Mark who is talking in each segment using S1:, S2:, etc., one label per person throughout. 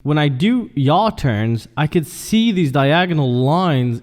S1: When I do yaw turns, I could see these diagonal lines.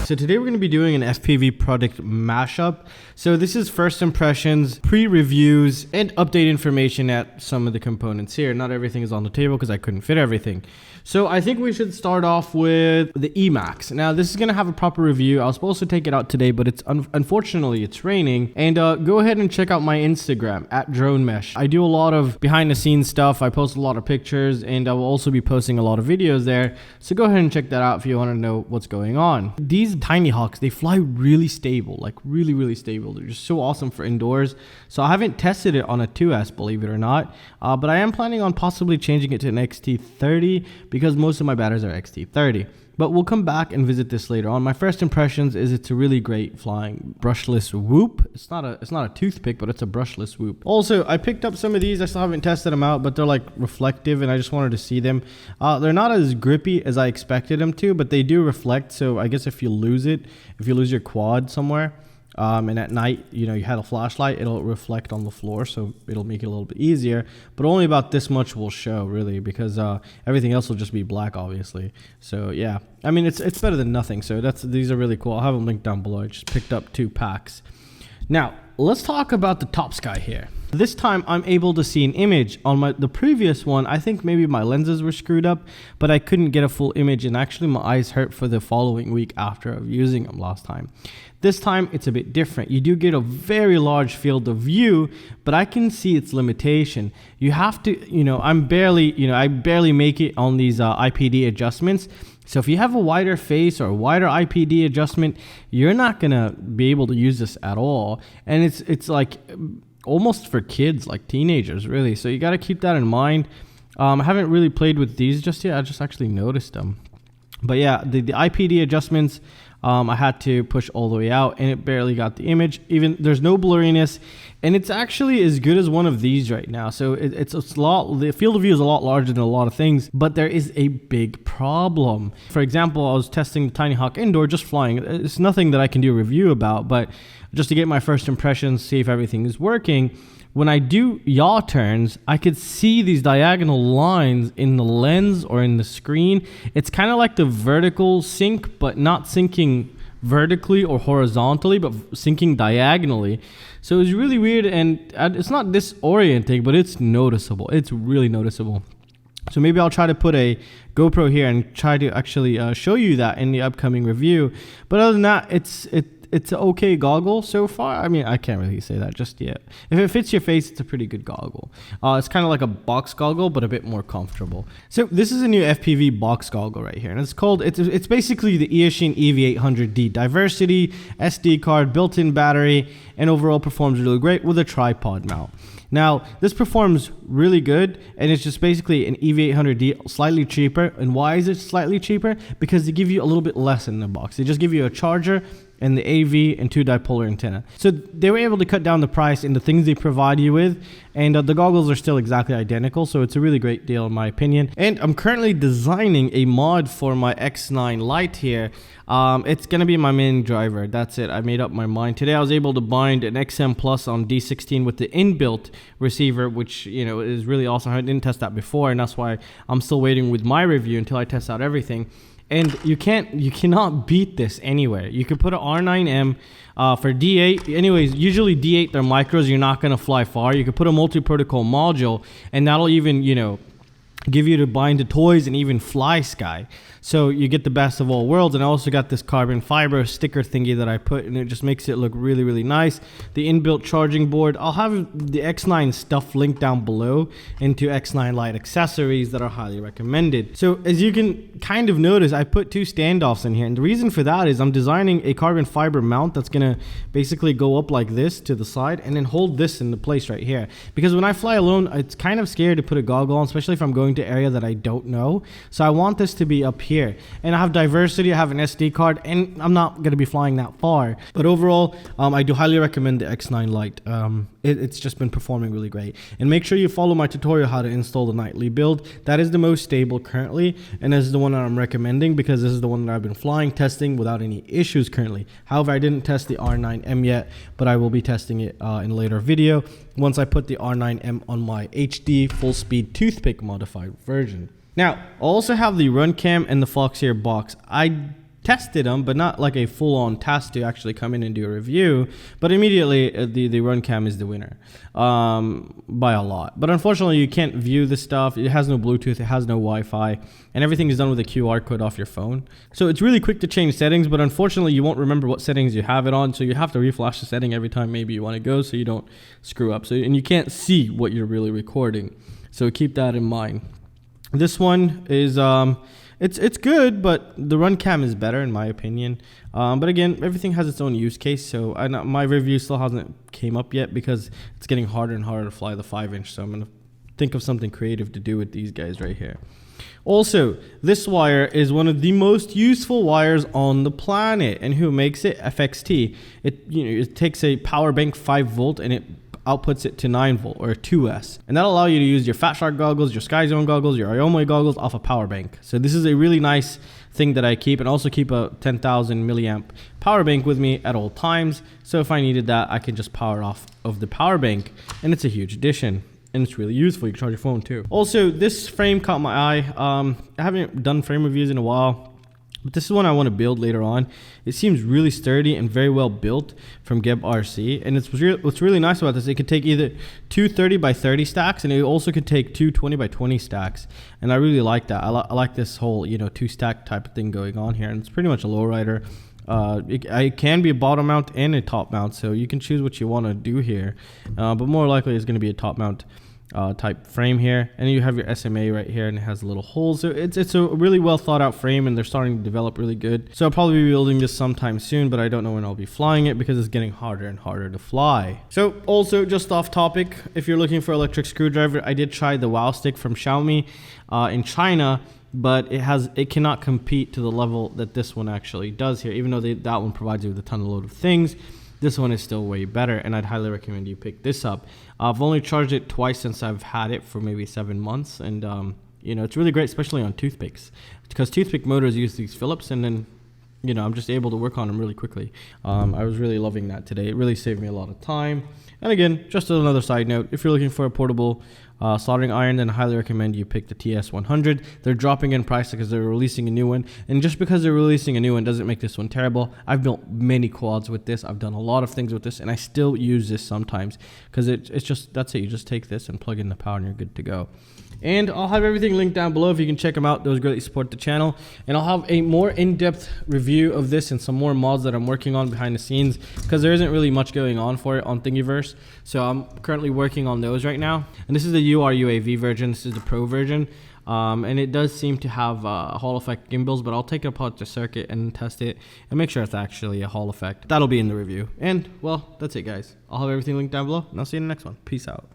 S1: So today we're going to be doing an FPV product mashup. So this is first impressions, pre-reviews, and update information at some of the components here. Not everything is on the table because I couldn't fit everything. So I think we should start off with the Emax. Now this is going to have a proper review. I was supposed to take it out today, but it's unfortunately it's raining. And go ahead and check out my Instagram at Drone Mesh. I do a lot of behind the scenes stuff. I post a lot of pictures, and I will also be posting a lot of videos there. So go ahead and check that out if you want to know what's going on. These Tiny Hawks, they fly really stable, like really stable. They're just so awesome for indoors. So I haven't tested it on a 2S, believe it or not, but I am planning on possibly changing it to an XT30 because most of my batteries are XT30. But we'll come back and visit this later on. My first impressions is it's a really great flying brushless whoop. It's not a toothpick, but it's a brushless whoop. Also, I picked up some of these. I still haven't tested them out, but they're like reflective, and I just wanted to see them. They're not as grippy as I expected them to, but they do reflect. So I guess if you lose your quad somewhere, and at night, you had a flashlight, it'll reflect on the floor, so it'll make it a little bit easier, but only about this much will show, really, because everything else will just be black, obviously. So yeah, I mean, it's better than nothing. So these are really cool. I'll have them linked down below. I just picked up 2 packs. Now let's talk about the Topsky here. This time I'm able to see an image. On the previous one, I think maybe my lenses were screwed up, but I couldn't get a full image, and actually my eyes hurt for the following week after using them last time. This time it's a bit different. You do get a very large field of view, but I can see its limitation. You have to, I barely make it on these IPD adjustments. So if you have a wider face or a wider IPD adjustment, you're not gonna be able to use this at all. And it's like almost for kids, like teenagers, really. So you got to keep that in mind. I haven't really played with these just yet. I just actually noticed them. But yeah, the IPD adjustments, I had to push all the way out, and it barely got the image. Even there's no blurriness, and it's actually as good as one of these right now. So it's a lot. The field of view is a lot larger than a lot of things, but there is a big problem. For example, I was testing the Tiny Hawk indoor, just flying. It's nothing that I can do a review about, but just to get my first impressions, see if everything is working. When I do yaw turns, I could see these diagonal lines in the lens or in the screen. It's kind of like the vertical sync, but not syncing vertically or horizontally, but syncing diagonally. So it's really weird, and it's not disorienting, but it's noticeable. It's really noticeable. So maybe I'll try to put a GoPro here and try to actually show you that in the upcoming review. But other than that, it's an okay goggle so far. I mean, I can't really say that just yet. If it fits your face, it's a pretty good goggle. It's kind of like a box goggle, but a bit more comfortable. So this is a new FPV box goggle right here, and it's basically the Eachine EV800D. Diversity, SD card, built-in battery, and overall performs really great with a tripod mount. Now, this performs really good, and it's just basically an EV800D, slightly cheaper. And why is it slightly cheaper? Because they give you a little bit less in the box. They just give you a charger and the AV and 2 dipolar antenna. So they were able to cut down the price in the things they provide you with, and the goggles are still exactly identical, so it's a really great deal in my opinion. And I'm currently designing a mod for my X9 Lite here. It's gonna be my main driver. That's it. I made up my mind. Today I was able to bind an XM Plus on D16 with the inbuilt receiver, which is really awesome. I didn't test that before, and that's why I'm still waiting with my review until I test out everything. And you cannot beat this anywhere. You could put an R9M for D8. Anyways, usually D8, they're micros. You're not going to fly far. You could put a multi-protocol module, and that'll even, give you to bind to toys and even fly sky. So you get the best of all worlds. And I also got this carbon fiber sticker thingy that I put, and it just makes it look really nice. The inbuilt charging board, I'll have the X9 stuff linked down below into X9 Lite Acceosries that are highly recommended. So as you can kind of notice, I put 2 standoffs in here, and the reason for that is I'm designing a carbon fiber mount that's gonna basically go up like this to the side and then hold this into place right here. Because when I fly alone, it's kind of scary to put a goggle on, especially if I'm going into area that I don't know. So I want this to be up here. And I have diversity, I have an SD card, and I'm not going to be flying that far. But overall, I do highly recommend the X9 Lite. It's just been performing really great. And make sure you follow my tutorial how to install the nightly build. That is the most stable currently, and this is the one that I'm recommending because this is the one that I've been flying, testing without any issues currently. However, I didn't test the R9M yet, but I will be testing it in a later video once I put the R9M on my HD full speed toothpick modified version. Now, I also have the Runcam and the Hakcrc box. I tested them, but not like a full-on task to actually come in and do a review. But immediately, the Runcam is the winner by a lot. But unfortunately, you can't view the stuff. It has no Bluetooth, it has no Wi-Fi, and everything is done with a QR code off your phone. So it's really quick to change settings, but unfortunately, you won't remember what settings you have it on. So you have to reflash the setting every time maybe you want to go, so you don't screw up. And you can't see what you're really recording. So keep that in mind. This one is it's good, but the Runcam is better in my opinion. But again, everything has its own use case. So my review still hasn't came up yet because it's getting harder and harder to fly the 5-inch. So I'm gonna think of something creative to do with these guys right here. Also, this wire is one of the most useful wires on the planet, and who makes it? FXT. It takes a power bank 5-volt and it outputs it to 9-volt or 2S, and that'll allow you to use your Fat Shark goggles, your Sky Zone goggles, your Iomoi goggles off a power bank. So this is a really nice thing that I keep, and also keep a 10,000 milliamp power bank with me at all times. So if I needed that, I can just power off of the power bank, and it's a huge addition. And it's really useful. You can charge your phone too. Also, this frame caught my eye. I haven't done frame reviews in a while, but this is one I want to build later on. It seems really sturdy and very well built from GETFPV. And what's really nice about this, it could take either two 30 by 30 stacks, and it also could take two 20 by 20 stacks. And I really like that. I like this whole, two stack type of thing going on here. And it's pretty much a lowrider. It can be a bottom mount and a top mount, so you can choose what you want to do here. But more likely it's going to be a top mount type frame here, and you have your SMA right here, and it has little holes. So it's a really well thought out frame, and they're starting to develop really good. So I'll probably be building this sometime soon, but I don't know when I'll be flying it because it's getting harder and harder to fly. So also, just off topic, if you're looking for electric screwdriver, I did try the Wow Stick from Xiaomi in China, but it cannot compete to the level that this one actually does here. Even though that one provides you with a ton of load of things, this one is still way better, and I'd highly recommend you pick this up. I've only charged it twice since I've had it for maybe 7 months, and it's really great, especially on toothpicks, because toothpick motors use these Phillips, and then I'm just able to work on them really quickly. I was really loving that today. It really saved me a lot of time. And again, just another side note, if you're looking for a portable soldering iron, then I highly recommend you pick the TS100. They're dropping in price because they're releasing a new one, and just because they're releasing a new one doesn't make this one terrible. I've built many quads with this. I've done a lot of things with this, and I still use this sometimes because that's it. You just take this and plug in the power, and you're good to go. And I'll have everything linked down below if you can check them out. Those greatly support the channel. And I'll have a more in-depth review of this and some more mods that I'm working on behind the scenes, because there isn't really much going on for it on Thingiverse. So I'm currently working on those right now. And this is the UR-UAV version. This is the Pro version. And it does seem to have Hall effect gimbals, but I'll take it apart to circuit and test it and make sure it's actually a Hall effect. That'll be in the review. And, well, that's it, guys. I'll have everything linked down below, and I'll see you in the next one. Peace out.